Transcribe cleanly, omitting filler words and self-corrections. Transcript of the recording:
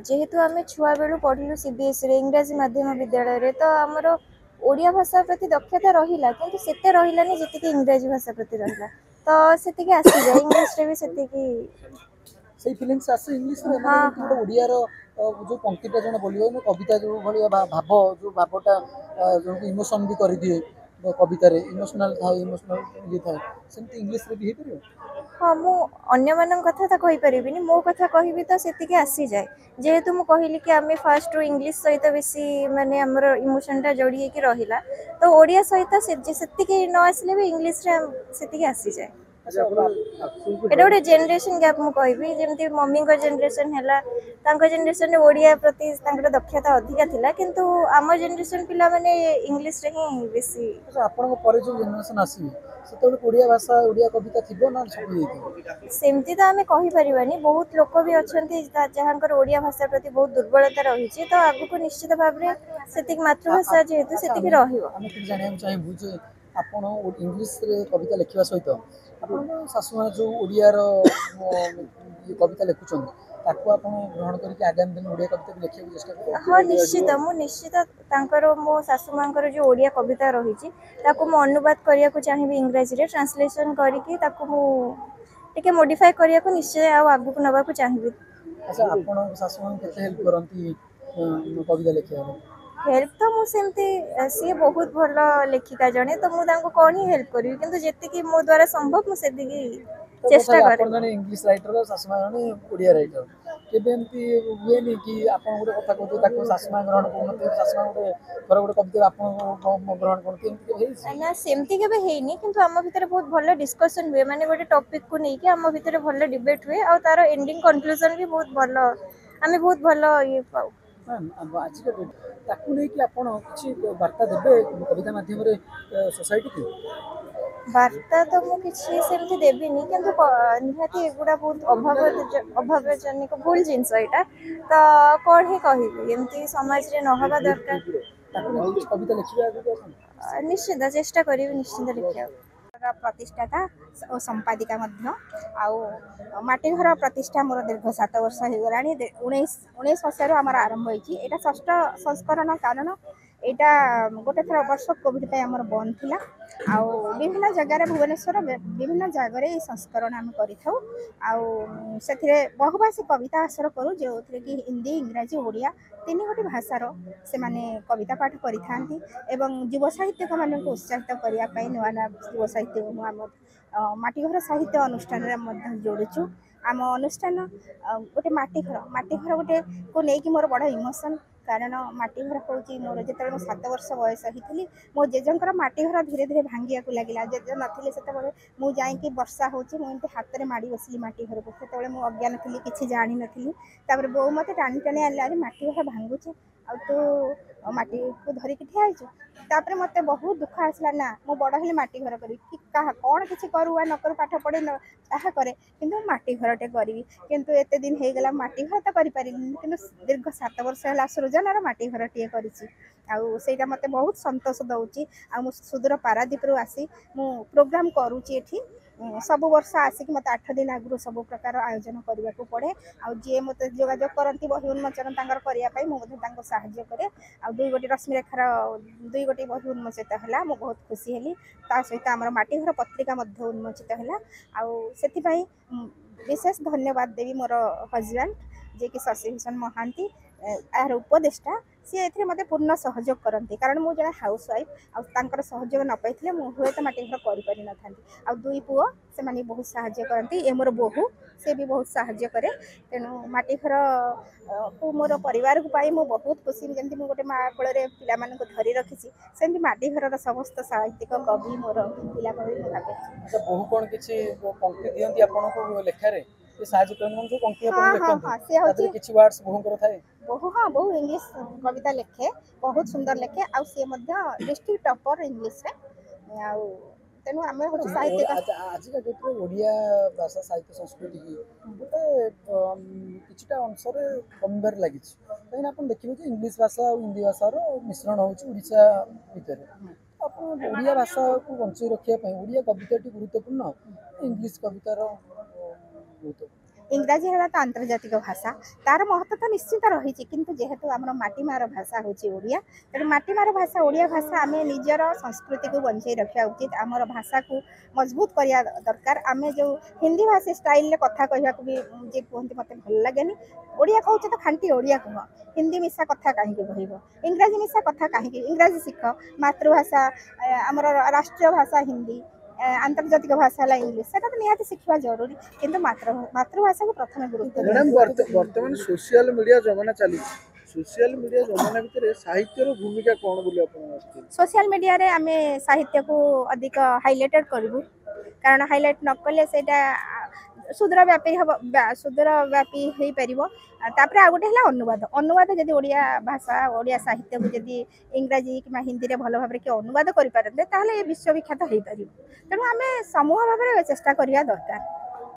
जेहेतु आम छुआ बेलू पढ़लु सीबीएसई इंग्राजी माध्यम विद्यालय तो आमर ओडिया भाषा प्रति दक्षता रहिला किंतु सेते रहिलानी जतिके इंग्राजी भाषा प्रति रहिला तो सेतिके आसी जाय इंग्लिश रे भी सेतिके सही फीलिंग्स आसे इंग्लिश रे हाँ माने हाँ ओडिया रो जो पंक्तिटा जने बोलियो ना कविता जो भलिया भाव जो भावटा जो इमोशन भी कर दिए कविता रे इमोशनल था इमोशनल ये था सेमती इंग्लिश रे भी हे करियो हाँ मु अन्य मान कथा तो कहि परिबिनी मो कथा कहबी तो सेतिके आसी जाय जेहेतु मु कहली कि आमे फर्स्ट रू इंग्लिश सहित बेसी माने हमर इमोशन टा जोड़ी के रहिला तो ओडिया सहित सेतिके न आसले भी इंग्लिश रे सेतिके आसी जाय अच्छा एटा गोटे जेनरेशन गैप मु कहबी जेमती मम्मी को जेनरेशन हैला तांको जेनरेशन रे ओडिया प्रति तांकर दक्षता अधिका थिला किंतु आम जेनरेशन पिला माने इंग्लिश रे ही बेसी अच्छा आपन को परे जो जनरेशन आसी सेते ओडिया भाषा ओडिया कविता थिबो ना सब येथि सेमती तो आमे कहि परिबानी बहुत लोक भी अछंती जहांकर ओडिया भाषा प्रति बहुत दुर्बलता रही तो आगु को निश्चित भाव रे सेतिक मातृभाषा जेहेतु सेतिक रहिबो आमे कि जानिया चाहेबु जे आपण इंग्लिश रे कविता लिखिबा सहित आपण सासुमा जो ओडिया रो कविता लिखुछन ताको आपण ग्रहण करके आगामी दिन ओडिया कविता भी लिखिबा चेष्टा करो हाँ निश्चित मु निश्चित तांकर मो सासु मांकर जो ओडिया कविता रही ताको मु अनुवाद करिया को चाहिबी इंग्रजी रे ट्रांसलेशन करके ताको मु टिके मॉडिफाई करिया को निश्चय आ आगु को नबा को चाहिबी अच्छा आपण सासुमा केते हेल्प करंती कविता लिखिबा हेल्प तो मु सेमती सी बहुत भल लेखिका जने तो मु तांको कोन ही हेल्प करी किंतु जेतिकी मो द्वारा संभव मु सेतिकी चेष्टा करे आपण जने इंग्लिश राइटर सासुमा जने ओडिया राइटर केबे एमती हुए नहीं कि आपण गोटे कथा कहते ताको सासुमा ग्रहण करनते सासुमा गोटे थोड़ा गोटे कविता आपण ग्रहण करते एमती हेई ना सेमती केबे हेइनी किंतु आम भितर बहुत भल डिस्कशन हुए माने गोटे टॉपिक को नहीं कि आम भितर भल डिबेट हुए और तार एंडिंग कंक्लूजन भी बहुत भल आमे बहुत भल ये पाऊ आज का डेट ताकू नहीं कि आपण किछि वार्ता देबे कविता माध्यम रे सोसाइटी की वार्ता तो मु किछि सेमती देबिनी किंतु निहाती एगुडा बहुत अभावजनिक भूल जिनस एटा तो कौन ही कहबी एमती समाज रे नहबा दरकार ताकू नहीं किछि कविता लिखिबा आगु निश्चित चेष्टा करी निश्चित लिखिया प्रतिष्ठाता और संपादिका मध्य आउ माटी घर प्रतिष्ठा मोर दीर्घ 7 वर्ष हो गला 19 मसीह आम आरंभ होती यहाँ षष्ठ संस्करण कारण यहाँ गोटे थर वर्ष कोविड आमर बंद थिला आउ विभिन्न जगार भुवनेश्वर विभिन्न जगार ये संस्करण आम कर बहुभाषी कविता आसर करूँ जो कि हिंदी इंग्राजी ओडिया 3 गोटी भाषार से माने कविता पाठ करि एवं युव साहित्यिक मानक उत्साहित करने नुआ नुआ युव साहित्य आम माटीघर साहित्य अनुष्ठान जोड़ुचु आम अनुष्ठान गोटे माटीघर गोटे को लेकिन मोर बड़ इमोशन कारण माटीघर हूँ मोर जो 7 वर्ष बयस होती मो जेजंकर माटीघर धीरे धीरे भांगिया लगिला जेजे नथिले सेते मुझे वर्षा होची मुझे हाथ में माड़ी बसली माटी घर को से मुझे अज्ञान थी किसी जानी नी बो मत टाणी टाणी आने माटी घर भांगुचे आ तू माटी को धरिकी ठियाचु तापर मत बहुत दुख आसला ना मो बड़ हेले माटी घर करी कि कौन किसी करू न करू पाठ पढ़े ताहा करे किंतु माटी घरटे करी किंतु एते दिन हो गला माटी घर तो करि परिलिनी किंतु दीर्घ 7 वर्ष है सृजनार माटी घर टे करा मत बहुत संतोष दौची आ सुदूर पारादीप रु आसी मु प्रोग्राम करुची एठी सब वर्ष आसिक मत 8 दिन आगु सब प्रकार आयोजन करने को पड़े आ जी मत जोगाजोग करती बही उन्मोचन करने मुझे साहाय्य करे आ 2 गोटी रश्मिरेखार 2 गोटी बही उन्मोचित है मुझे बहुत खुशी हेली ता सहित आम माटीघर पत्रिका उन्मोचित है आ विशेष धन्यवाद देवी मोर हजबैंड जे कि शशि भूषण महांती यार उपदेष्टा सी ए मत पूर्ण सहयोग करती कारण मुझे जड़े हाउस वाइफ आर सहयोग न पाई मुझे तो माटी घर कर था 2 पुओ से माने बहुत साहाय्य करती ए मोर बोहू से भी बहुत साहाय्य करे तेणु माटी घर को मोर परिवार को पाई बहुत खुशी जमी मुझे गोटे माँ कोल पिला धरी रखी सेमती माटी घर समस्त साहित्यिक कवि मोर पिला अच्छा बहु कौन किछि पंक्ति दियंती आपन को लेखा रे ये साज करन जो पंक्ति आपन लिखंती तादरे किछि वर्ड्स बहुंकर थाए बहु इंग्लिश कविता लिखे बहुत सुंदर लिखे आ सी डिस्ट्रिक्ट टॉपर इंग्लिश रे आ तेणु आम हूँ साहित्य आज का डेट रे ओडिया भाषा साहित्य संस्कृति की गोटे किछटा अंशरे कमबार लागि कहीं अपन देखिबे कि इंग्लिश भाषा और हिंदी भाषा रो मिश्रण होउची ओडिशा भीतर अपन ओडिया भाषा को बंचाई रखिया पई ओडिया कविताटी गुरुत्वपूर्ण इंग्लिश कवितार गुरुत्वपूर्ण इंग्राजी है तो आंतर्जातिक भाषा तार महत्व तो निश्चित रही किंतु जेहेतु आम माटीमार भाषा हूँ ओडिया तेणु माटीमार भाषा ओडिया भाषा आम निजर संस्कृति को बंचाई रखा उचित आमर भाषा को मजबूत करवा दरकार आम जो हिंदी भाषा स्टाइल कथा कहवा भी जे कहते मत भल लगे ओडिया कहूँ तो खांटी ओडिया कह हिंदी मिशा कथा कहीं कह इंग्राजी मिशा कथा कहीं इंग्राजी शिख मातृभाषा आमर राष्ट्रीय भाषा हिंदी आंतर्जातिक भाषा है इंग्लीश से तो निहाती शिखा जरूरी किंतु मातृभाषा को प्रथम गुरुत्व मैडम वर्तमान सोशल मीडिया जमाना चली सोशल मीडिया जमाना भितर साहित्यर भूमिका कौन बोली आप सोशल मीडिया रे आमे साहित्य को अधिक हाइलाइटेड करू कारण हाइलाइट न कले सेटा सुदूरव्यापी हम सुदूरव्यापी हो पार तापर आ गोटे है अनुवाद अनुवाद जब ओडिया भाषा ओडिया साहित्य को जब इंग्राजी कि हिंदी रे भल भाव किए अनुवाद करें विश्वविख्यात हो पार तेणु आम समूह भाव चेष्टा करवा दरकार।